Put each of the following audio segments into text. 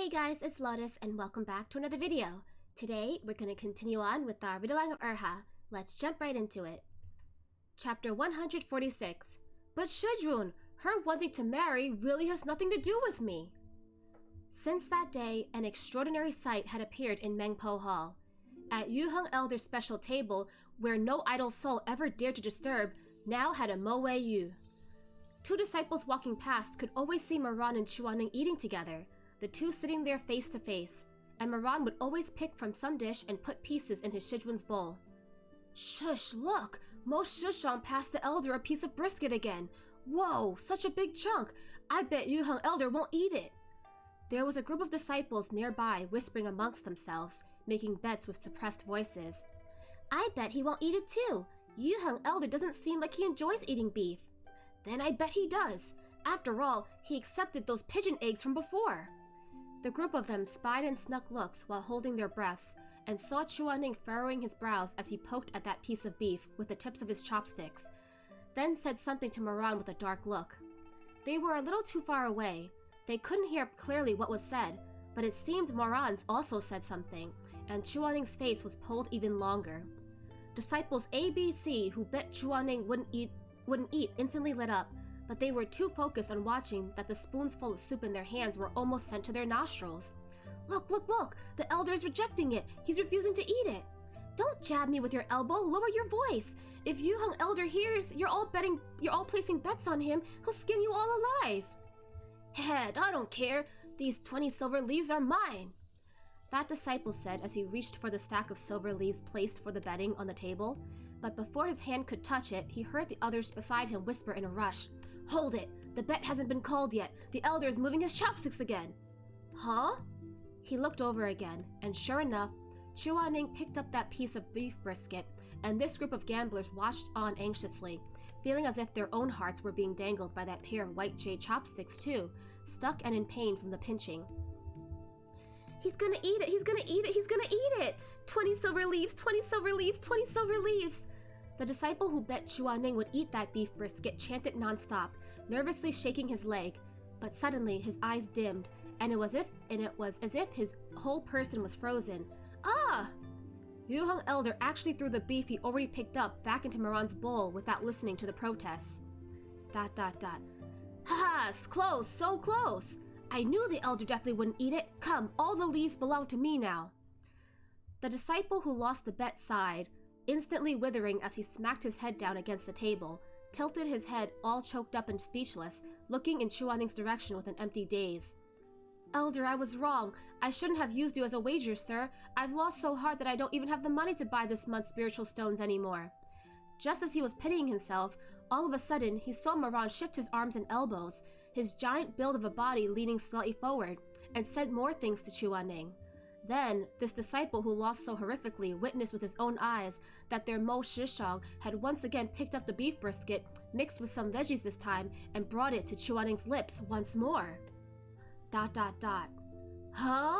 Hey guys, it's Lotus and welcome back to another video. Today, we're going to continue on with our retelling of Erha. Let's jump right into it. Chapter 146. But Shizun, her wanting to marry really has nothing to do with me. Since that day, an extraordinary sight had appeared in Mengpo Hall. At Yuheng Elder's special table, where no idle soul ever dared to disturb, now had a Moe Yu. Two disciples walking past could always see Moran and Chuaning eating together, the two sitting there face to face, and Moran would always pick from some dish and put pieces in his Shizun's bowl. Shush, look! Mo Shishang passed the elder a piece of brisket again. Whoa, such a big chunk! I bet Yuheng Elder won't eat it. There was a group of disciples nearby whispering amongst themselves, making bets with suppressed voices. I bet he won't eat it too. Yuheng Elder doesn't seem like he enjoys eating beef. Then I bet he does. After all, he accepted those pigeon eggs from before. The group of them spied and snuck looks while holding their breaths, and saw Chuaning furrowing his brows as he poked at that piece of beef with the tips of his chopsticks, then said something to Moran with a dark look. They were a little too far away. They couldn't hear clearly what was said, but it seemed Moran's also said something, and Chuaning's face was pulled even longer. Disciples A, B, C who bet Chuaning wouldn't eat instantly lit up, but they were too focused on watching that the spoons full of soup in their hands were almost sent to their nostrils. Look, look, look! The elder is rejecting it! He's refusing to eat it! Don't jab me with your elbow, lower your voice! If Yuheng Elder hears you're all placing bets on him, he'll skin you all alive! Head, I don't care! These 20 silver leaves are mine! That disciple said as he reached for the stack of silver leaves placed for the betting on the table, but before his hand could touch it, he heard the others beside him whisper in a rush, Hold it! The bet hasn't been called yet! The elder is moving his chopsticks again! Huh? He looked over again, and sure enough, Chuaning picked up that piece of beef brisket, and this group of gamblers watched on anxiously, feeling as if their own hearts were being dangled by that pair of white jade chopsticks too, stuck and in pain from the pinching. He's gonna eat it! He's gonna eat it! He's gonna eat it! 20 silver leaves! 20 silver leaves! 20 silver leaves! The disciple who bet Chuaning would eat that beef brisket chanted nonstop, nervously shaking his leg, but suddenly his eyes dimmed, and it was as if his whole person was frozen. Ah! Yuheng Elder actually threw the beef he already picked up back into Moran's bowl without listening to the protests. ... Haha, close, so close! I knew the elder definitely wouldn't eat it. Come, all the leaves belong to me now. The disciple who lost the bet sighed, instantly withering as he smacked his head down against the table, tilted his head all choked up and speechless, looking in Chuaning's direction with an empty daze. Elder, I was wrong. I shouldn't have used you as a wager, sir. I've lost so hard that I don't even have the money to buy this month's spiritual stones anymore. Just as he was pitying himself, all of a sudden he saw Moran shift his arms and elbows, his giant build of a body leaning slightly forward, and said more things to Chuaning. Then, this disciple who lost so horrifically witnessed with his own eyes that their Mo Shishang had once again picked up the beef brisket, mixed with some veggies this time, and brought it to Chuaning's lips once more. ... Huh?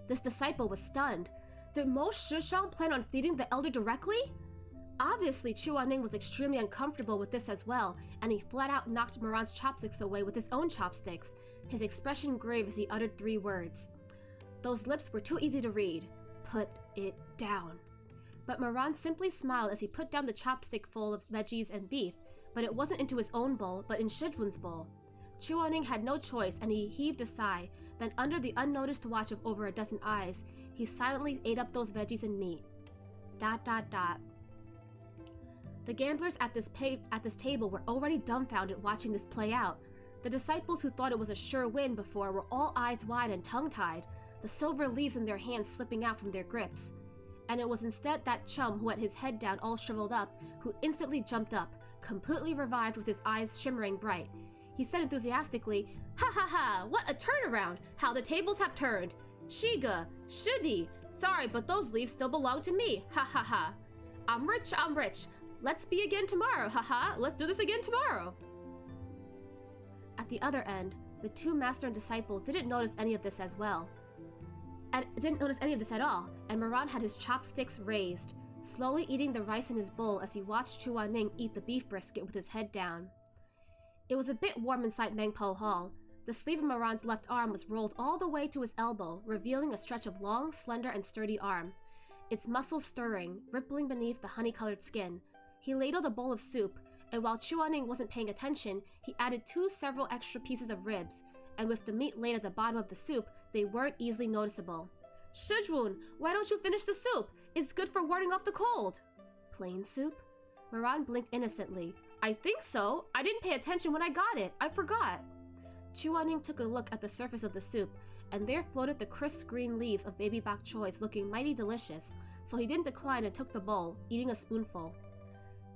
This disciple was stunned. Did Mo Shishang plan on feeding the elder directly? Obviously, Chuaning was extremely uncomfortable with this as well, and he flat out knocked Moran's chopsticks away with his own chopsticks, his expression grave as he uttered 3 words. Those lips were too easy to read. Put it down. But Moran simply smiled as he put down the chopstick full of veggies and beef, but it wasn't into his own bowl, but in Shizun's bowl. Chuaning had no choice, and he heaved a sigh. Then, under the unnoticed watch of over a dozen eyes, he silently ate up those veggies and meat. ... The gamblers at this table were already dumbfounded watching this play out. The disciples who thought it was a sure win before were all eyes wide and tongue-tied, the silver leaves in their hands slipping out from their grips. And it was instead that chum who had his head down all shriveled up, who instantly jumped up, completely revived with his eyes shimmering bright. He said enthusiastically, Ha ha ha! What a turnaround! How the tables have turned! Shiga! Shudi! Sorry, but those leaves still belong to me! Ha ha ha! I'm rich! I'm rich! Let's be again tomorrow! Ha ha! Let's do this again tomorrow! At the other end, the two master and disciple didn't notice any of this as well. And didn't notice any of this at all, and Moran had his chopsticks raised, slowly eating the rice in his bowl as he watched Chuaning eat the beef brisket with his head down. It was a bit warm inside Mengpo Hall, The sleeve of Moran's left arm was rolled all the way to his elbow, revealing a stretch of long, slender, and sturdy arm. Its muscles stirring, rippling beneath the honey-colored skin. He ladled a bowl of soup, and while Chuaning wasn't paying attention, he added several extra pieces of ribs, and with the meat laid at the bottom of the soup, they weren't easily noticeable. Shizun, why don't you finish the soup? It's good for warding off the cold. Plain soup? Moran blinked innocently. I think so. I didn't pay attention when I got it. I forgot. Chuaning took a look at the surface of the soup, and there floated the crisp green leaves of baby bok choys looking mighty delicious, so he didn't decline and took the bowl, eating a spoonful.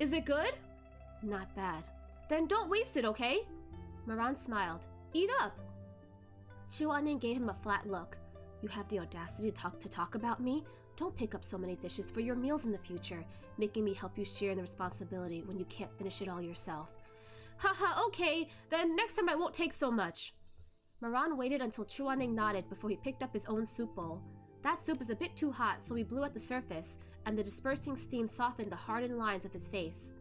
Is it good? Not bad. Then don't waste it, okay? Moran smiled. Eat up. Chuaning gave him a flat look. You have the audacity to talk about me? Don't pick up so many dishes for your meals in the future, making me help you share in the responsibility when you can't finish it all yourself. Haha, okay, then next time I won't take so much. Moran waited until Chuaning nodded before he picked up his own soup bowl. That soup is a bit too hot, so he blew at the surface, and the dispersing steam softened the hardened lines of his face.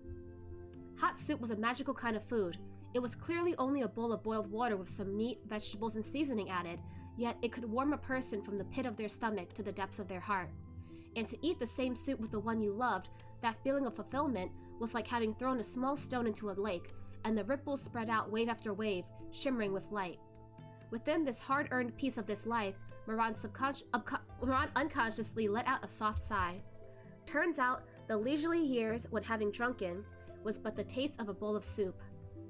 Hot soup was a magical kind of food. It was clearly only a bowl of boiled water with some meat, vegetables, and seasoning added, yet it could warm a person from the pit of their stomach to the depths of their heart. And to eat the same soup with the one you loved, that feeling of fulfillment was like having thrown a small stone into a lake, and the ripples spread out wave after wave, shimmering with light. Within this hard-earned piece of this life, Moran unconsciously let out a soft sigh. Turns out, the leisurely years when having drunken was but the taste of a bowl of soup.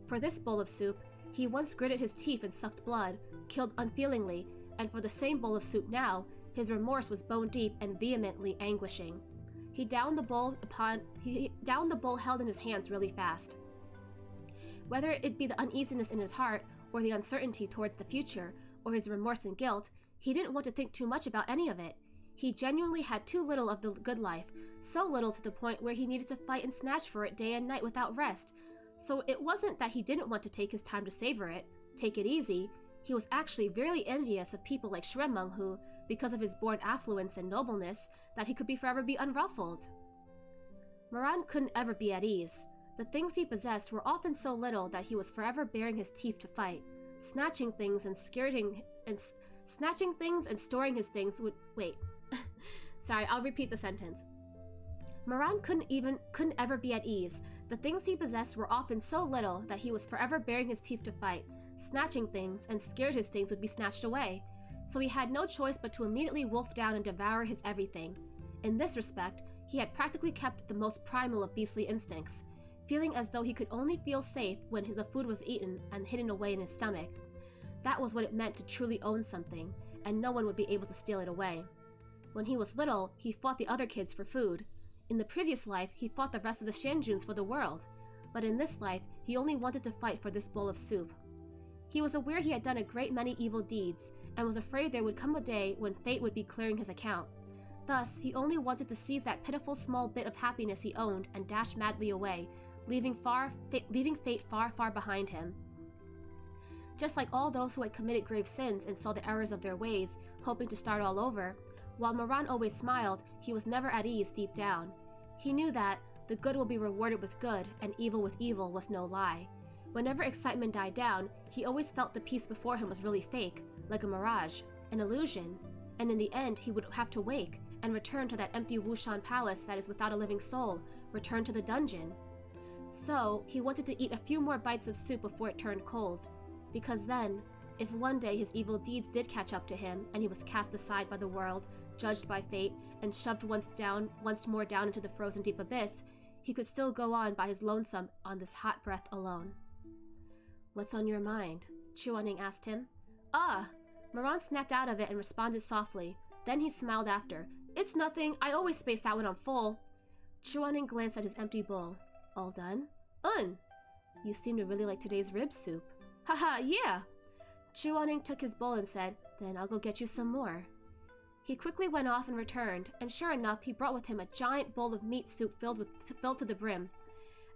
For this bowl of soup, he once gritted his teeth and sucked blood, killed unfeelingly, and for the same bowl of soup now, his remorse was bone-deep and vehemently anguishing. He downed the bowl held in his hands really fast. Whether it be the uneasiness in his heart, or the uncertainty towards the future, or his remorse and guilt, he didn't want to think too much about any of it. He genuinely had too little of the good life, so little to the point where he needed to fight and snatch for it day and night without rest. So it wasn't that he didn't want to take his time to savor it, take it easy. He was actually very envious of people like Shremmung who, because of his born affluence and nobleness, that he could forever be unruffled. Moran couldn't ever be at ease. The things he possessed were often so little that he was forever baring his teeth to fight, snatching things and storing his things would— wait. Sorry, I'll repeat the sentence. Moran couldn't ever be at ease. The things he possessed were often so little that he was forever baring his teeth to fight, snatching things, and scared his things would be snatched away. So he had no choice but to immediately wolf down and devour his everything. In this respect, he had practically kept the most primal of beastly instincts, feeling as though he could only feel safe when the food was eaten and hidden away in his stomach. That was what it meant to truly own something, and no one would be able to steal it away. When he was little, he fought the other kids for food. In the previous life, he fought the rest of the Xianjuns for the world. But in this life, he only wanted to fight for this bowl of soup. He was aware he had done a great many evil deeds, and was afraid there would come a day when fate would be clearing his account. Thus, he only wanted to seize that pitiful small bit of happiness he owned and dash madly away, leaving fate far, far behind him. Just like all those who had committed grave sins and saw the errors of their ways, hoping to start all over, while Moran always smiled, he was never at ease deep down. He knew that the good will be rewarded with good, and evil with evil was no lie. Whenever excitement died down, he always felt the peace before him was really fake, like a mirage, an illusion, and in the end he would have to wake and return to that empty Wushan palace that is without a living soul, return to the dungeon. So, he wanted to eat a few more bites of soup before it turned cold, because then, if one day his evil deeds did catch up to him and he was cast aside by the world, judged by fate, and shoved once more down into the frozen deep abyss, he could still go on by his lonesome on this hot breath alone. What's on your mind? Chuaning asked him. Ah! Moran snapped out of it and responded softly. Then he smiled after. It's nothing, I always space out when I'm full. Chuaning glanced at his empty bowl. All done? You seem to really like today's rib soup. Haha, yeah! Chuaning took his bowl and said, Then I'll go get you some more. He quickly went off and returned, and sure enough, he brought with him a giant bowl of meat soup filled to the brim.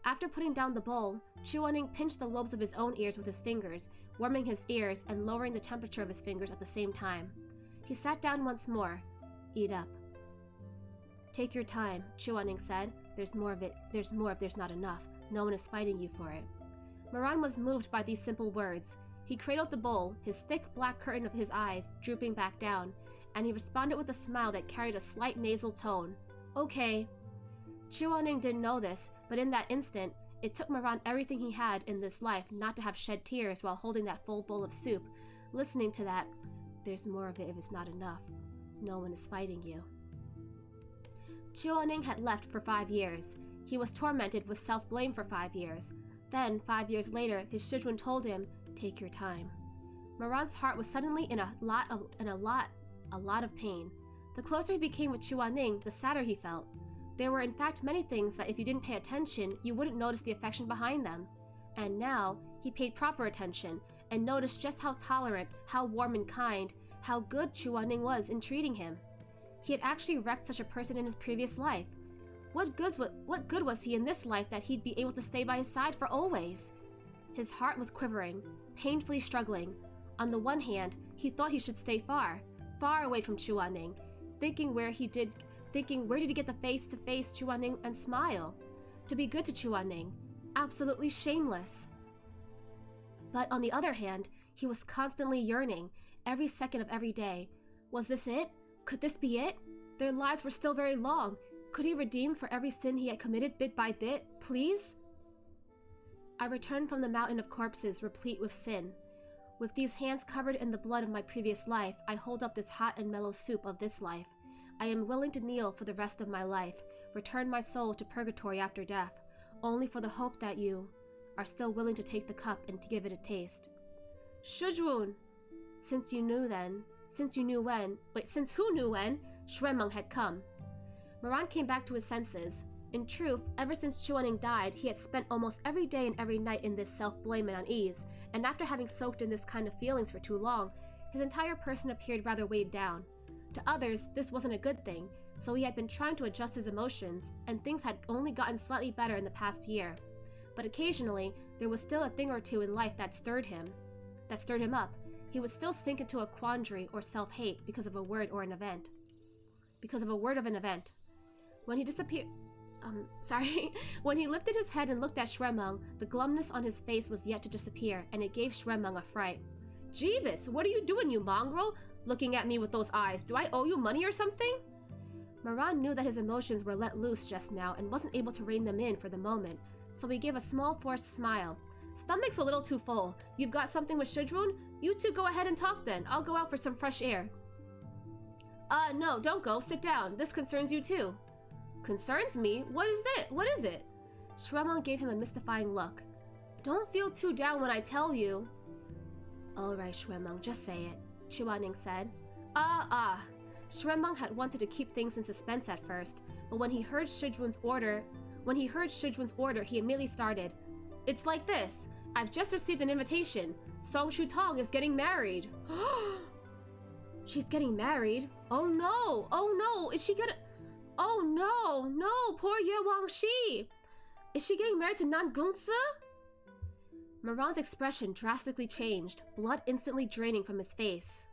After putting down the bowl, Chuaning pinched the lobes of his own ears with his fingers, warming his ears and lowering the temperature of his fingers at the same time. He sat down once more. Eat up. Take your time, Chuaning said. There's more if there's not enough. No one is fighting you for it. Moran was moved by these simple words. He cradled the bowl, his thick black curtain of his eyes drooping back down, and he responded with a smile that carried a slight nasal tone. Okay. Chuaning didn't know this, but in that instant, it took Moran everything he had in this life not to have shed tears while holding that full bowl of soup, listening to that, "There's more of it if it's not enough. No one is fighting you." Chuaning had left for 5 years. He was tormented with self-blame for 5 years. Then, 5 years later, his Shizun told him, "Take your time." Moran's heart was suddenly in a lot of pain. The closer he became with Chuaning, the sadder he felt. There were in fact many things that if you didn't pay attention, you wouldn't notice the affection behind them. And now, he paid proper attention, and noticed just how tolerant, how warm and kind, how good Chuaning was in treating him. He had actually wrecked such a person in his previous life. What good was he in this life that he'd be able to stay by his side for always? His heart was quivering, painfully struggling. On the one hand, he thought he should stay far away from Chuaning, thinking where did he get the face-to-face Chuaning and smile? To be good to Chuaning, absolutely shameless. But on the other hand, he was constantly yearning, every second of every day. Was this it? Could this be it? Their lives were still very long. Could he redeem for every sin he had committed bit by bit, please? I returned from the mountain of corpses replete with sin. With these hands covered in the blood of my previous life, I hold up this hot and mellow soup of this life. I am willing to kneel for the rest of my life, return my soul to purgatory after death, only for the hope that you are still willing to take the cup and to give it a taste. Shizun! Since who knew when, Shuemeng had come. Moran came back to his senses. In truth, ever since Chuaning died, he had spent almost every day and every night in this self-blame and unease, and after having soaked in this kind of feelings for too long, his entire person appeared rather weighed down. To others, this wasn't a good thing, so he had been trying to adjust his emotions, and things had only gotten slightly better in the past year. But occasionally, there was still a thing or two in life that stirred him up. He would still sink into a quandary or self-hate because of a word of an event. When he When he lifted his head and looked at Shuemeng, the glumness on his face was yet to disappear, and it gave Shuemeng a fright. Jeebus, what are you doing, you mongrel? Looking at me with those eyes. Do I owe you money or something? Moran knew that his emotions were let loose just now and wasn't able to rein them in for the moment, so he gave a small forced smile. Stomach's a little too full. You've got something with Shizun? You two go ahead and talk then. I'll go out for some fresh air. No, don't go. Sit down. This concerns you too. Concerns me? What is it? Shuemeng gave him a mystifying look. Don't feel too down when I tell you. Alright, Shuemeng, just say it, Chuaning said. Shuemeng had wanted to keep things in suspense at first, but when he heard Shizun's order, he immediately started. It's like this. I've just received an invitation. Song Shutong is getting married. She's getting married? Oh no, is she gonna... Oh no, poor Ye Wangxi! Is she getting married to Nan Gongzi? Moran's expression drastically changed, blood instantly draining from his face.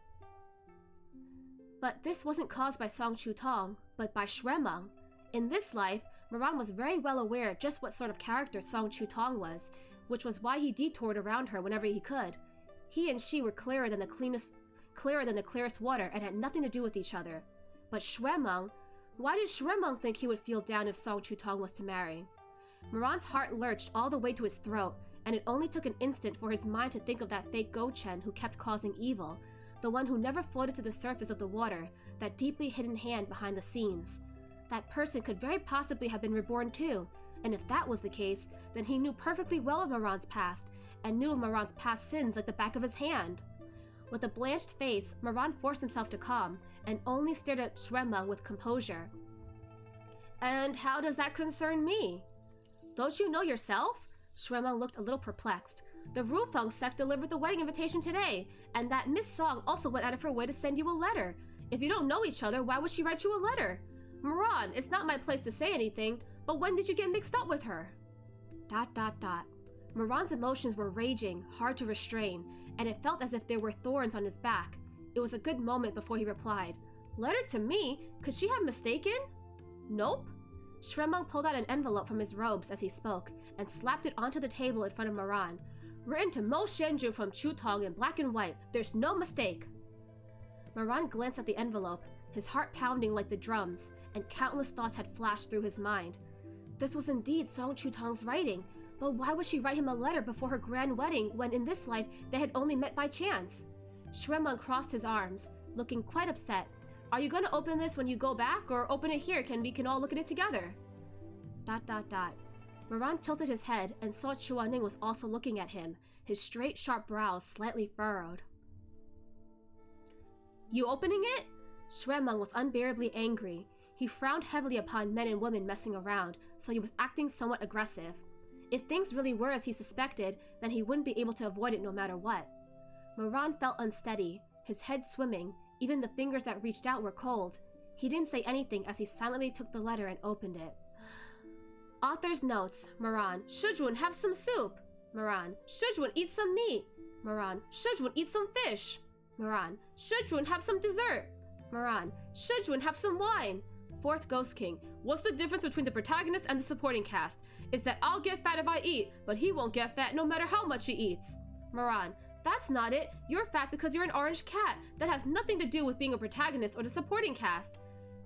But this wasn't caused by Song Shutong, but by Shuemeng. In this life, Moran was very well aware just what sort of character Song Shutong was, which was why he detoured around her whenever he could. He and she were clearer than the clearest water and had nothing to do with each other. But Shuemeng, why did Shuemeng think he would feel down if Song Shutong was to marry? Moran's heart lurched all the way to his throat, and it only took an instant for his mind to think of that fake Go-Chen who kept causing evil, the one who never floated to the surface of the water, that deeply hidden hand behind the scenes. That person could very possibly have been reborn too, and if that was the case, then he knew perfectly well of Moran's past, and knew of Moran's past sins like the back of his hand. With a blanched face, Moran forced himself to calm, and only stared at Shuemeng with composure. And how does that concern me? Don't you know yourself? Shuemeng looked a little perplexed. The Rufeng sect delivered the wedding invitation today, and that Miss Song also went out of her way to send you a letter. If you don't know each other, why would she write you a letter? Moran, it's not my place to say anything, but when did you get mixed up with her? ... Moran's emotions were raging, hard to restrain, and it felt as if there were thorns on his back. It was a good moment before he replied. Letter to me? Could she have mistaken? Nope. Shuemeng pulled out an envelope from his robes as he spoke, and slapped it onto the table in front of Moran. Written to Mo Xianjun from Chutong in black and white. There's no mistake. Moran glanced at the envelope, his heart pounding like the drums, and countless thoughts had flashed through his mind. This was indeed Song Chutong's writing, but why would she write him a letter before her grand wedding when in this life they had only met by chance? Shuemeng crossed his arms, looking quite upset. Are you gonna open this when you go back, or open it here we can all look at it together? ... Moran tilted his head and saw Chuaning was also looking at him, his straight, sharp brows slightly furrowed. You opening it? Shuemeng was unbearably angry. He frowned heavily upon men and women messing around, so he was acting somewhat aggressive. If things really were as he suspected, then he wouldn't be able to avoid it no matter what. Moran felt unsteady, his head swimming, even the fingers that reached out were cold. He didn't say anything as he silently took the letter and opened it. Author's notes. Moran, Shizun, have some soup. Moran, Shizun, eat some meat. Moran, Shizun, eat some fish. Moran, Shizun, have some dessert. Moran, Shizun, have some wine. Fourth Ghost King, what's the difference between the protagonist and the supporting cast? It's that I'll get fat if I eat, but he won't get fat no matter how much he eats. Moran, that's not it. You're fat because you're an orange cat. That has nothing to do with being a protagonist or the supporting cast.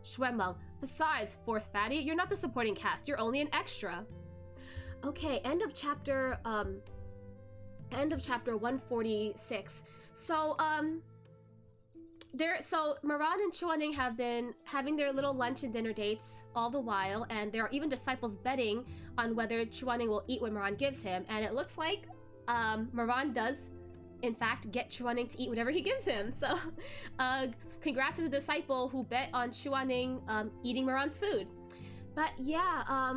Shuemeng, besides, fourth fatty, you're not the supporting cast. You're only an extra. Okay, end of chapter 146. So Moran and Chuaning have been having their little lunch and dinner dates all the while, and there are even disciples betting on whether Chuaning will eat what Moran gives him, and it looks like Moran does in fact get Chuaning to eat whatever he gives him. So congrats to the disciple who bet on Chuaning eating Moran's food. But yeah,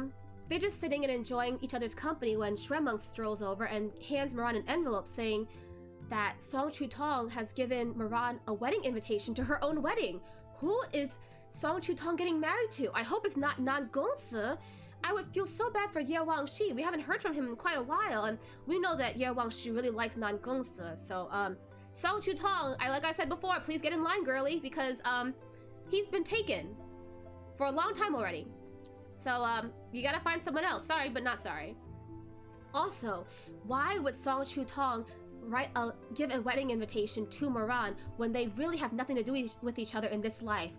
they're just sitting and enjoying each other's company when Shuemeng strolls over and hands Moran an envelope saying that Song Chutong has given Moran a wedding invitation to her own wedding. Who is Song Chutong getting married to? I hope it's not Nan Gongsi. I would feel so bad for Ye Wangxi. We haven't heard from him in quite a while, and we know that Ye Wangxi really likes Nan Gongsi. So, Song Chutong, like I said before, please get in line, girly, because he's been taken for a long time already. So, you gotta find someone else. Sorry, but not sorry. Also, why would Song Chutong give a wedding invitation to Moran when they really have nothing to do with each other in this life?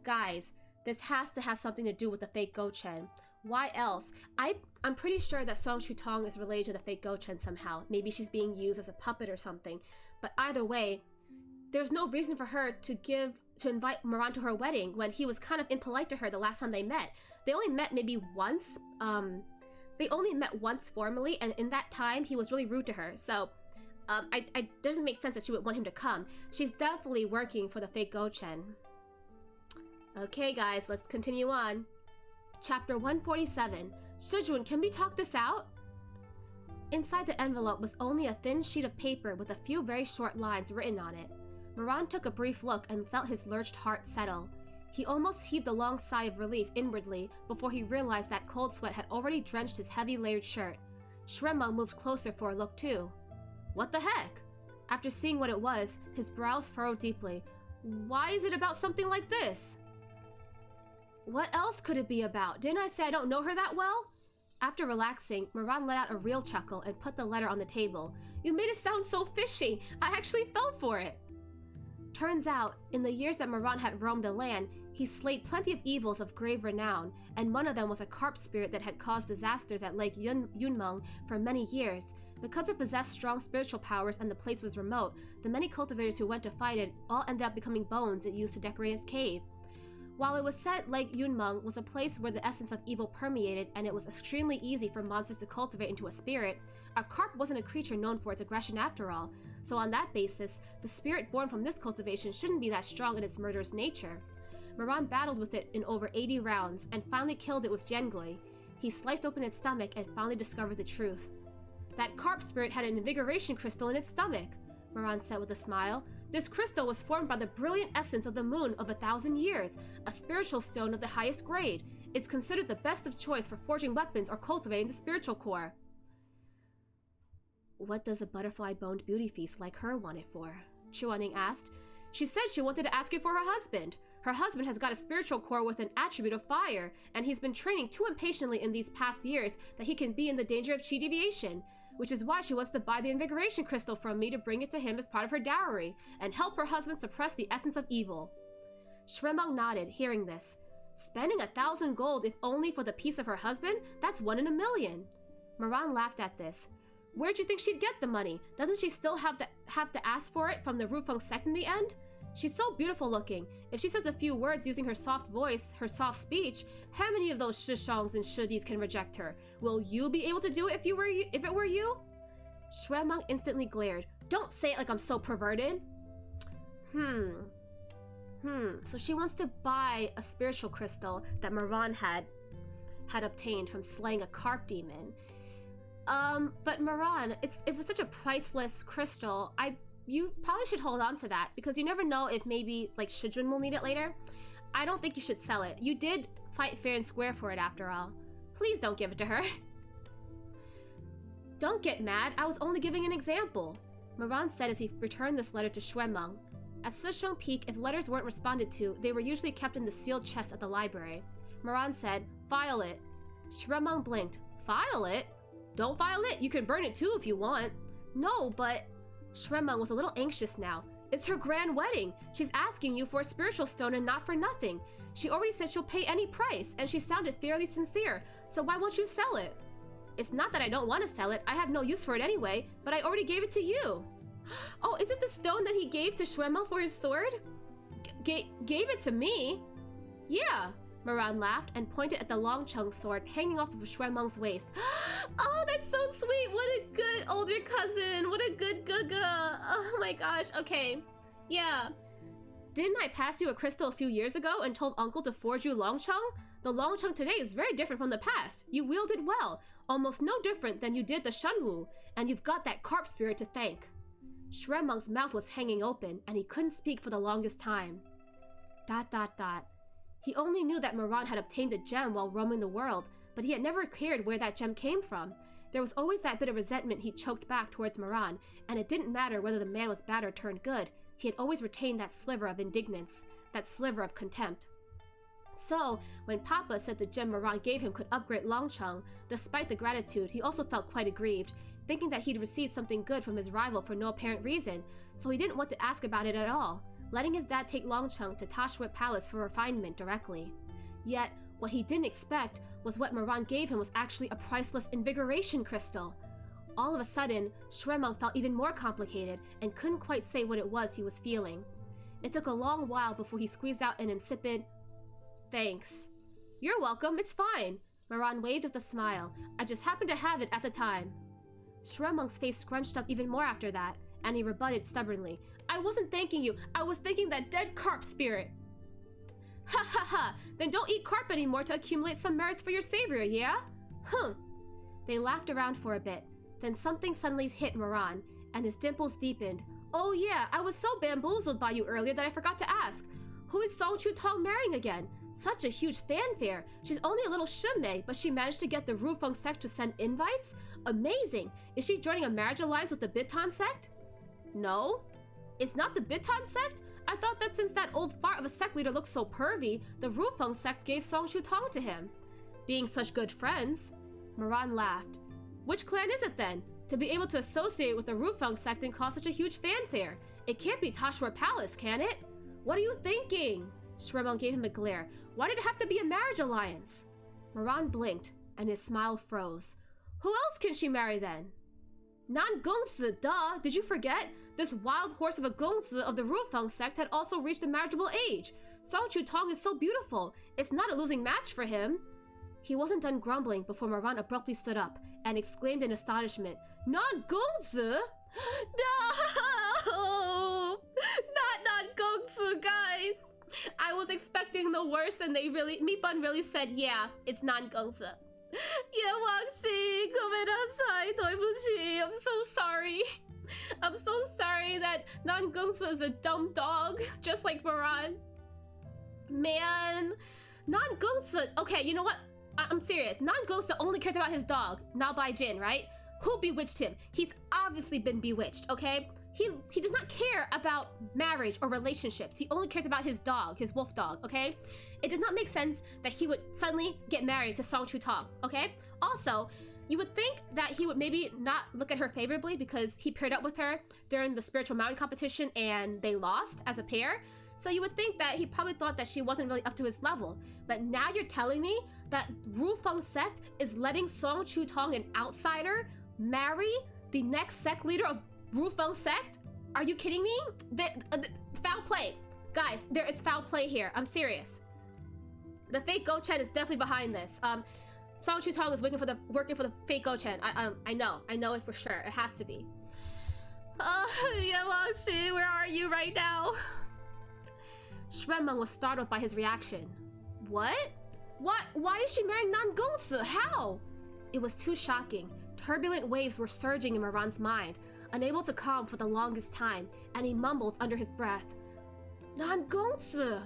Guys, this has to have something to do with the fake Gochen. Why else? I'm pretty sure that Song Chutong is related to the fake Gochen somehow. Maybe she's being used as a puppet or something. But either way, there's no reason for her to invite Moran to her wedding when he was kind of impolite to her the last time they met. They only met maybe once. They only met once formally, and in that time, he was really rude to her. So, it doesn't make sense that she would want him to come. She's definitely working for the fake Gochen. Okay, guys, let's continue on. Chapter 147. Shizun, can we talk this out? Inside the envelope was only a thin sheet of paper with a few very short lines written on it. Moran took a brief look and felt his lurched heart settle. He almost heaved a long sigh of relief inwardly before he realized that cold sweat had already drenched his heavy layered shirt. Shuemeng moved closer for a look too. What the heck? After seeing what it was, his brows furrowed deeply. Why is it about something like this? What else could it be about? Didn't I say I don't know her that well? After relaxing, Moran let out a real chuckle and put the letter on the table. You made it sound so fishy. I actually fell for it. Turns out, in the years that Moran had roamed the land, he slayed plenty of evils of grave renown, and one of them was a carp spirit that had caused disasters at Lake Yunmeng for many years. Because it possessed strong spiritual powers and the place was remote, the many cultivators who went to fight it all ended up becoming bones it used to decorate his cave. While it was said Lake Yunmeng was a place where the essence of evil permeated and it was extremely easy for monsters to cultivate into a spirit, a carp wasn't a creature known for its aggression after all, so on that basis, the spirit born from this cultivation shouldn't be that strong in its murderous nature. Moran battled with it in over 80 rounds and finally killed it with Jengui. He sliced open its stomach and finally discovered the truth. That carp spirit had an invigoration crystal in its stomach, Moran said with a smile. This crystal was formed by the brilliant essence of the moon of 1,000 years, a spiritual stone of the highest grade. It's considered the best of choice for forging weapons or cultivating the spiritual core. What does a butterfly-boned beauty feast like her want it for? Chuaning asked. She said she wanted to ask it for her husband. Her husband has got a spiritual core with an attribute of fire, and he's been training too impatiently in these past years that he can be in the danger of chi deviation. which is why she wants to buy the invigoration crystal from me to bring it to him as part of her dowry, and help her husband suppress the essence of evil. Shremmong nodded, hearing this. Spending 1,000 gold if only for the peace of her husband? That's 1 in a million. Moran laughed at this. Where'd you think she'd get the money? Doesn't she still have to ask for it from the Rufeng sect in the end? She's so beautiful looking. If she says a few words using her soft voice, her soft speech, how many of those Shishongs and Shidis can reject her? Will you be able to do it if it were you? Shremmong instantly glared. Don't say it like I'm so perverted. So she wants to buy a spiritual crystal that Moran had obtained from slaying a carp demon. But Moran, it was such a priceless crystal. You probably should hold on to that because you never know if maybe like Shizun will need it later. I don't think you should sell it. You did fight fair and square for it after all. Please don't give it to her. Don't get mad. I was only giving an example. Moran said as he returned this letter to Shremmong. At Shishong Peak, if letters weren't responded to, they were usually kept in the sealed chest at the library. Moran said, "File it." Shremmong blinked. "File it? Don't file it. You can burn it too if you want." "No, but..." Shremmong was a little anxious now. "It's her grand wedding. She's asking you for a spiritual stone and not for nothing. She already said she'll pay any price, and she sounded fairly sincere, so why won't you sell it?" "It's not that I don't want to sell it. I have no use for it anyway, but I already gave it to you." "Oh, is it the stone that he gave to Shremmong for his sword?" Gave it to me?" "Yeah." Moran laughed and pointed at the Longcheng sword hanging off of Shremmong's waist. "Oh, that's so sweet. What a good older cousin. What a good gaga. Oh my gosh. Okay. Yeah. Didn't I pass you a crystal a few years ago and told Uncle to forge you Longcheng? The Longcheng today is very different from the past. You wield it well, almost no different than you did the Shenwu, and you've got that carp spirit to thank." Shremmong's mouth was hanging open, and he couldn't speak for the longest time. ... He only knew that Moran had obtained a gem while roaming the world, but he had never cared where that gem came from. There was always that bit of resentment he choked back towards Moran, and it didn't matter whether the man was bad or turned good. He had always retained that sliver of indignance, that sliver of contempt. So, when Papa said the gem Moran gave him could upgrade Longcheng, despite the gratitude, he also felt quite aggrieved, thinking that he'd received something good from his rival for no apparent reason, so he didn't want to ask about it at all, letting his dad take Longcheng to Tashwet Palace for refinement directly. Yet, what he didn't expect was what Moran gave him was actually a priceless invigoration crystal. All of a sudden, Shremmong felt even more complicated and couldn't quite say what it was he was feeling. It took a long while before he squeezed out an insipid, "Thanks." "You're welcome, it's fine." Moran waved with a smile. "I just happened to have it at the time." Shremmong's face scrunched up even more after that, and he rebutted stubbornly. "I wasn't thanking you. I was thanking that dead carp spirit." "Ha ha ha! Then don't eat carp anymore to accumulate some merits for your savior, yeah?" They laughed around for a bit. Then something suddenly hit Moran, and his dimples deepened. "Oh yeah, I was so bamboozled by you earlier that I forgot to ask. Who is Song Chu-tong marrying again? Such a huge fanfare. She's only a little shumei, but she managed to get the Rufeng sect to send invites? Amazing! Is she joining a marriage alliance with the Bitan sect?" "No. It's not the Bitan sect? I thought that since that old fart of a sect leader looked so pervy, the Rufeng sect gave Song Chu-tong to him. Being such good friends." Moran laughed. "Which clan is it then? To be able to associate with the Rufeng sect and cause such a huge fanfare. It can't be Tashwar Palace, can it? What are you thinking?" Shremmong gave him a glare. "Why did it have to be a marriage alliance?" Moran blinked, and his smile froze. "Who else can she marry then?" "Nan Gongzi, duh! Did you forget? This wild horse of a Gongzi of the Rufeng sect had also reached a marriageable age. Song Chu-tong is so beautiful. It's not a losing match for him." He wasn't done grumbling before Moran abruptly stood up and exclaimed in astonishment, "Nan Gongzi? No! Not Nan Gongzi, guys! I was expecting the worst and Meatbun really said, yeah, it's Nan Gongzi. I'm so sorry. I'm so sorry that Nan Gongzi is a dumb dog, just like Moran. Man, Nan Gongzi, okay, you know what? I'm serious. Nan Gongzi only cares about his dog, Nao Bai Jin, right? Who bewitched him? He's obviously been bewitched, okay? He does not care about marriage or relationships. He only cares about his dog, his wolf dog, okay? It does not make sense that he would suddenly get married to Song Chu-tong, okay? Also, You would think that he would maybe not look at her favorably because he paired up with her during the spiritual mountain competition and they lost as a pair. So you would think that he probably thought that she wasn't really up to his level. But now you're telling me that Rufeng sect is letting Song Chutong, an outsider, marry the next sect leader of Rufeng sect? Are you kidding me? Foul play. Guys, there is foul play here. I'm serious. The fake Go-Chen is definitely behind this. Song Chutong is working for the fake Go-Chen. I know it for sure. It has to be. Yamashi, where are you right now? Shuemeng was startled by his reaction. What? Why is she marrying Nan Gongsi? How? It was too shocking. Turbulent waves were surging in Moran's mind, unable to calm for the longest time, and he mumbled under his breath, Nan Gongsi!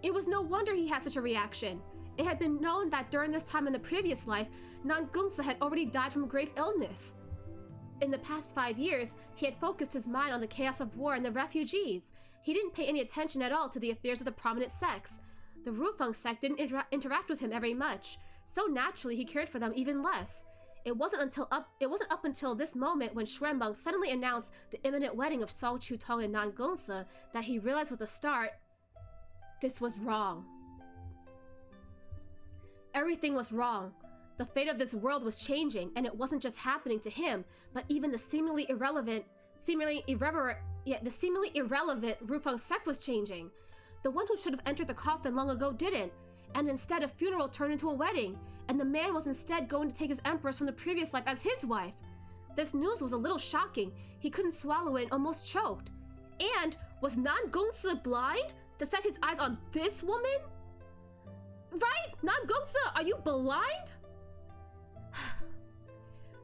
It was no wonder he had such a reaction. It had been known that during this time in the previous life, Nan Gongsi had already died from grave illness. In the past 5 years, he had focused his mind on the chaos of war and the refugees. He didn't pay any attention at all to the affairs of the prominent sects. The Rufeng sect didn't interact with him very much, so naturally he cared for them even less. It wasn't up until this moment when Shuemeng suddenly announced the imminent wedding of Song Chutong and Nan Gongsi that he realized with a start, this was wrong. Everything was wrong. The fate of this world was changing, and it wasn't just happening to him, but even the seemingly irrelevant Rufeng sect was changing. The one who should have entered the coffin long ago didn't, and instead a funeral turned into a wedding, and the man was instead going to take his empress from the previous life as his wife. This news was a little shocking. He couldn't swallow it and almost choked. And was Nan Gongsi blind to set his eyes on this woman? Right? Nan Gongsi, are you blind?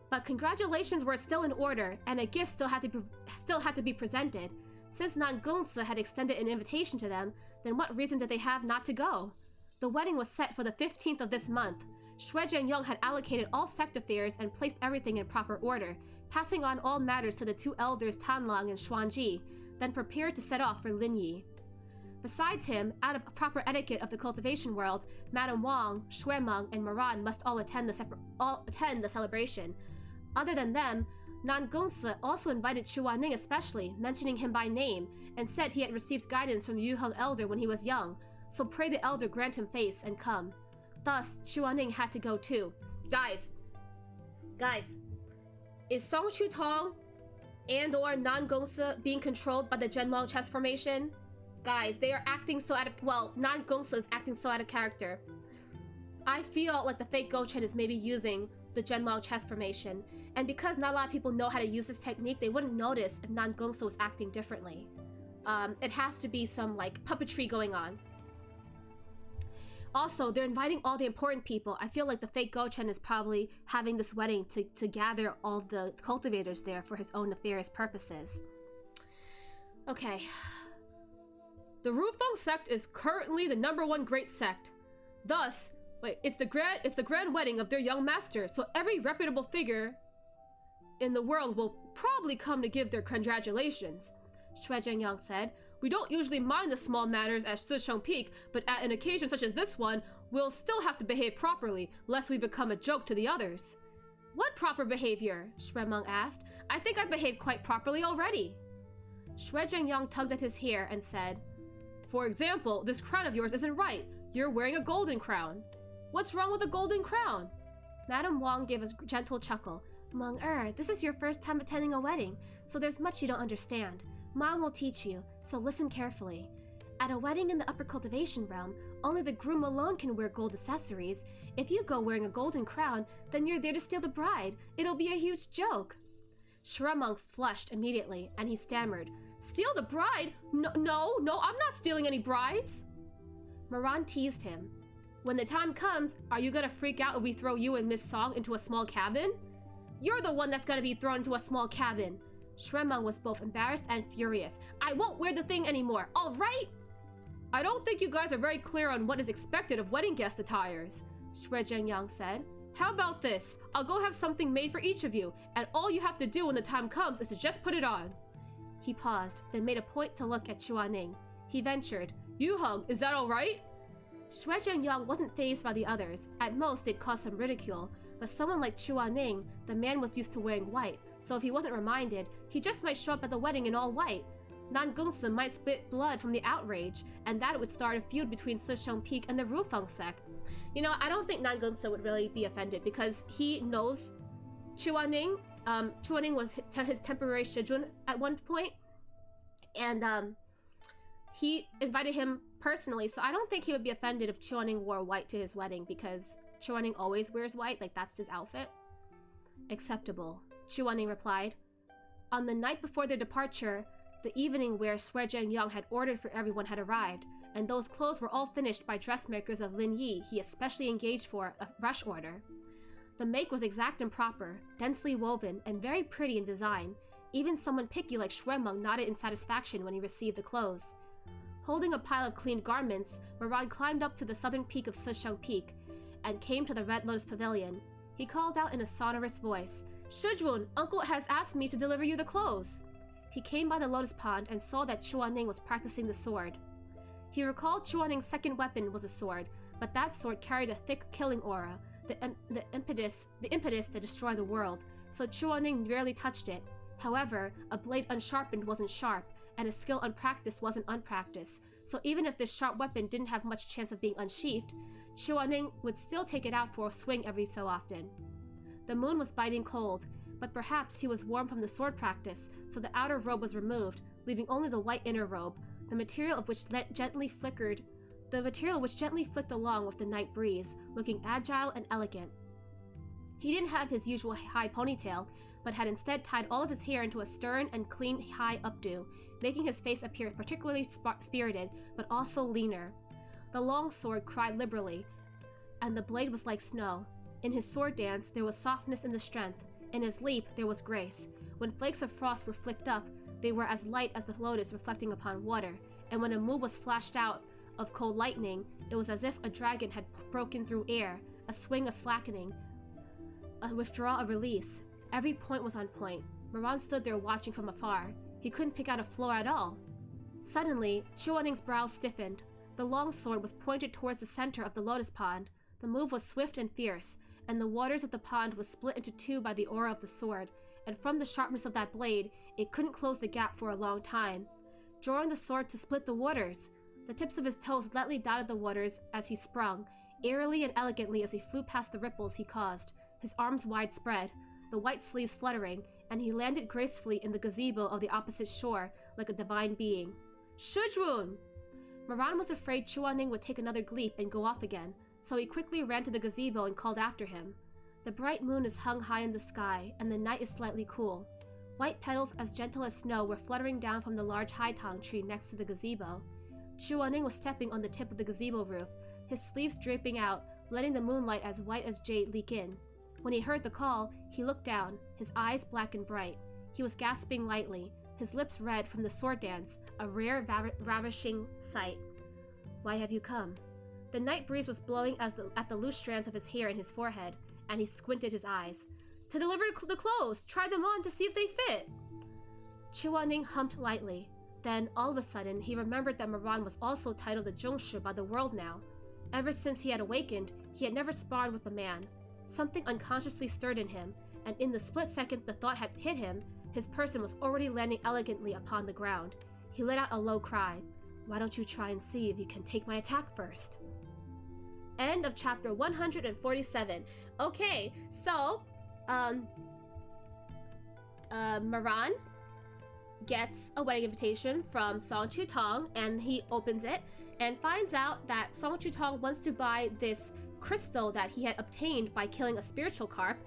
But congratulations were still in order, and a gift still had to be presented. Since Nan Gongsi had extended an invitation to them, then what reason did they have not to go? The wedding was set for the 15th of this month. Shui Jianyong had allocated all sect affairs and placed everything in proper order, passing on all matters to the two elders Tanlang and Xuanji, then prepared to set off for Linyi. Besides him, out of proper etiquette of the cultivation world, Madame Wang, Shuemeng, and Moran must all attend the celebration. Other than them, Nan Gongsi also invited Chuaning especially, mentioning him by name, and said he had received guidance from Yu Heng Elder when he was young, so pray the Elder grant him face and come. Thus, Chuaning had to go too. Guys, is Song Chutong and or Nan Gongsi being controlled by the Zhenmao chess formation? Guys, they are acting so out of, Nan Gongsi is acting so out of character. I feel like the fake Go-Chen is maybe using the Zhenmao chess formation, and because not a lot of people know how to use this technique, they wouldn't notice if Nan Gongsi was acting differently. It has to be some, like, puppetry going on. Also, they're inviting all the important people. I feel like the fake Go-Chen is probably having this wedding to gather all the cultivators there for his own nefarious purposes. Okay. The Rufeng sect is currently the #1 great sect. Thus, it's the grand wedding of their young master, so every reputable figure in the world will probably come to give their congratulations, Shui Jianyang said. We don't usually mind the small matters at Sicheng Peak, but at an occasion such as this one, we'll still have to behave properly, lest we become a joke to the others. What proper behavior? Shuemeng asked. I think I've behaved quite properly already. Shui Jianyang tugged at his hair and said, For example, this crown of yours isn't right. You're wearing a golden crown. What's wrong with a golden crown? Madame Wang gave a gentle chuckle. Meng-er, this is your first time attending a wedding, so there's much you don't understand. Mom will teach you, so listen carefully. At a wedding in the upper cultivation realm, only the groom alone can wear gold accessories. If you go wearing a golden crown, then you're there to steal the bride. It'll be a huge joke. Shuemeng flushed immediately, and he stammered, Steal the bride? No, I'm not stealing any brides. Moran teased him. When the time comes, are you gonna freak out if we throw you and Miss Song into a small cabin? You're the one that's gonna be thrown into a small cabin. Shuemeng was both embarrassed and furious. I won't wear the thing anymore, alright? I don't think you guys are very clear on what is expected of wedding guest attires, Shui Jianyang said. How about this? I'll go have something made for each of you, and all you have to do when the time comes is to just put it on. He paused, then made a point to look at Chuaning. He ventured, Yu Heng, is that alright? Shui Jianyang wasn't fazed by the others. At most, they'd cause some ridicule, but someone like Chuaning, the man was used to wearing white, so if he wasn't reminded, he just might show up at the wedding in all white. Nangongsa might spit blood from the outrage, and that would start a feud between Shizun Peak and the Rufeng sect. You know, I don't think Nangongsa would really be offended because he knows Chuaning. Chuaning was his temporary Shizun at one point, and he invited him personally, so I don't think he would be offended if Chuaning wore white to his wedding because Chuaning always wears white, like that's his outfit. Acceptable, Chuaning replied. On the night before their departure, the evening wear Sui Zhengyang had ordered for everyone had arrived, and those clothes were all finished by dressmakers of Lin Yi he especially engaged for a rush order. The make was exact and proper, densely woven, and very pretty in design. Even someone picky like Shuemeng nodded in satisfaction when he received the clothes. Holding a pile of cleaned garments, Rynn climbed up to the southern peak of Shizun Peak and came to the Red Lotus Pavilion. He called out in a sonorous voice, "Shizun, Uncle has asked me to deliver you the clothes." He came by the lotus pond and saw that Chuaning was practicing the sword. He recalled Chuaning's second weapon was a sword, but that sword carried a thick killing aura, the impetus to destroy the world, so Chuaning rarely touched it. However, a blade unsharpened wasn't sharp, and a skill unpracticed wasn't unpracticed, so even if this sharp weapon didn't have much chance of being unsheathed, Chuaning would still take it out for a swing every so often. The moon was biting cold, but perhaps he was warm from the sword practice, so the outer robe was removed, leaving only the white inner robe, the material which gently flicked along with the night breeze, looking agile and elegant. He didn't have his usual high ponytail, but had instead tied all of his hair into a stern and clean high updo, making his face appear particularly spirited, but also leaner. The long sword cried liberally, and the blade was like snow. In his sword dance, there was softness in the strength. In his leap, there was grace. When flakes of frost were flicked up, they were as light as the lotus reflecting upon water, and when a move was flashed out of cold lightning, it was as if a dragon had broken through air, a swing a slackening, a withdrawal a release. Every point was on point. Rynn stood there watching from afar. He couldn't pick out a flaw at all. Suddenly, Chuaning's brows stiffened. The long sword was pointed towards the center of the lotus pond. The move was swift and fierce, and the waters of the pond was split into two by the aura of the sword, and from the sharpness of that blade, it couldn't close the gap for a long time. Drawing the sword to split the waters, the tips of his toes lightly dotted the waters as he sprung, airily and elegantly as he flew past the ripples he caused, his arms wide spread, the white sleeves fluttering, and he landed gracefully in the gazebo of the opposite shore like a divine being. Shizun! Rynn was afraid Chuaning would take another leap and go off again, so he quickly ran to the gazebo and called after him. The bright moon is hung high in the sky, and the night is slightly cool. White petals as gentle as snow were fluttering down from the large haitang tree next to the gazebo. Chuaning was stepping on the tip of the gazebo roof, his sleeves draping out, letting the moonlight as white as jade leak in. When he heard the call, he looked down, his eyes black and bright. He was gasping lightly, his lips red from the sword dance, a rare, ravishing sight. "Why have you come?" The night breeze was blowing at the loose strands of his hair in his forehead, and he squinted his eyes. "To deliver the clothes! Try them on to see if they fit!" Chuaning humped lightly. Then, all of a sudden, he remembered that Rynn was also titled the Zhongshu by the world now. Ever since he had awakened, he had never sparred with a man. Something unconsciously stirred in him, and in the split second the thought had hit him, his person was already landing elegantly upon the ground. He let out a low cry. "Why don't you try and see if you can take my attack first?" End of chapter 147. Okay, so, Rynn gets a wedding invitation from Song Chutong, and he opens it and finds out that Song Chutong wants to buy this crystal that he had obtained by killing a spiritual carp.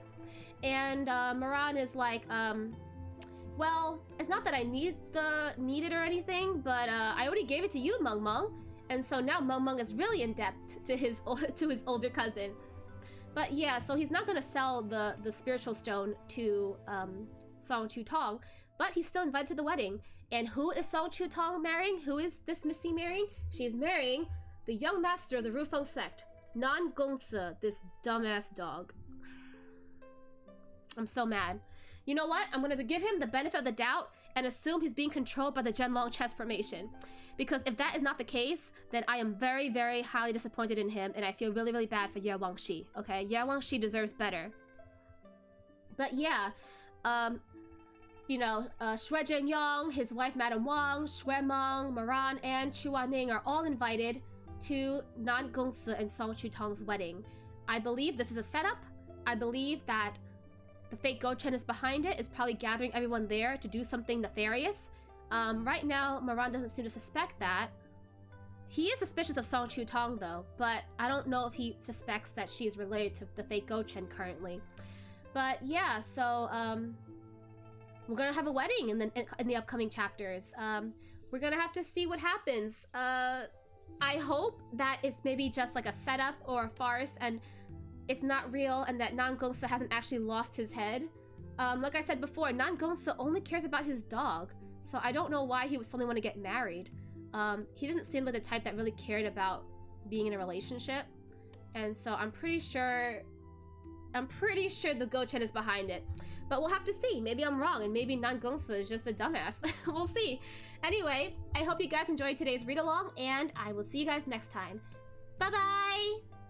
And Rynn is like, well, it's not that I need it or anything, but I already gave it to you, Meng Meng. And so now Meng Meng is really in debt to his older cousin. But yeah, so he's not gonna sell the spiritual stone to Song Chutong, but he's still invited to the wedding. And who is Song Chutong marrying? Who is this Missy marrying? She's marrying the young master of the Rufeng sect, Nan Gongzi, this dumbass dog. I'm so mad. You know what? I'm gonna give him the benefit of the doubt and assume he's being controlled by the Zhenlong chess formation. Because if that is not the case, then I am very, very highly disappointed in him, and I feel really, really bad for Ye Wangxi, okay? Ye Wangxi deserves better. But yeah, you know, Xue Zhenyong, his wife Madame Wang, Xue Meng, Moran, and Chu Wanning are all invited to Nan Gongci and Song Chutong's wedding. I believe this is a setup. I believe that the fake Gochen is behind it, is probably gathering everyone there to do something nefarious. Right now, Moran doesn't seem to suspect that. He is suspicious of Song Chutong though, but I don't know if he suspects that she is related to the fake Gochen currently. But yeah, so we're gonna have a wedding in the upcoming chapters. We're gonna have to see what happens. I hope that it's maybe just like a setup or a farce and it's not real, and that Nan Gongci hasn't actually lost his head. Like I said before, Nan Gongci only cares about his dog, so I don't know why he would suddenly want to get married. He doesn't seem like the type that really cared about being in a relationship, and so I'm pretty sure the Gochen is behind it. But we'll have to see. Maybe I'm wrong, and maybe Nan Gongci is just a dumbass. We'll see. Anyway, I hope you guys enjoyed today's read-along, and I will see you guys next time. Bye-bye!